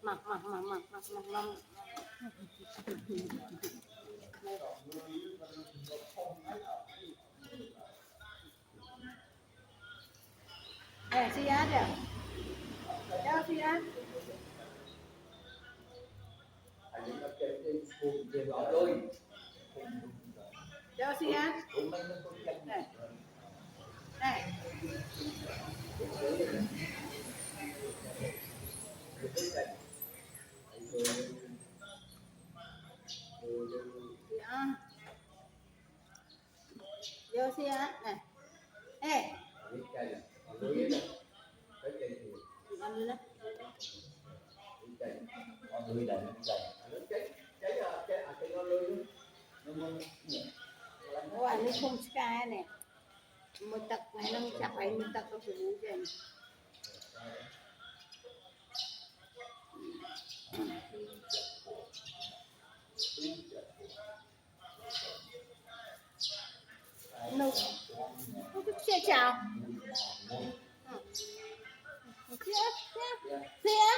Mặc. Si á kìa. Đeo si á. Đeo si á. Này. Này. Đeo si á. Này. Ê. Ăn lên. Ôi, nó không sky này. Một tập này nó chặt phải một tập nó phải uống tiền. Nó cứ chào. Phía.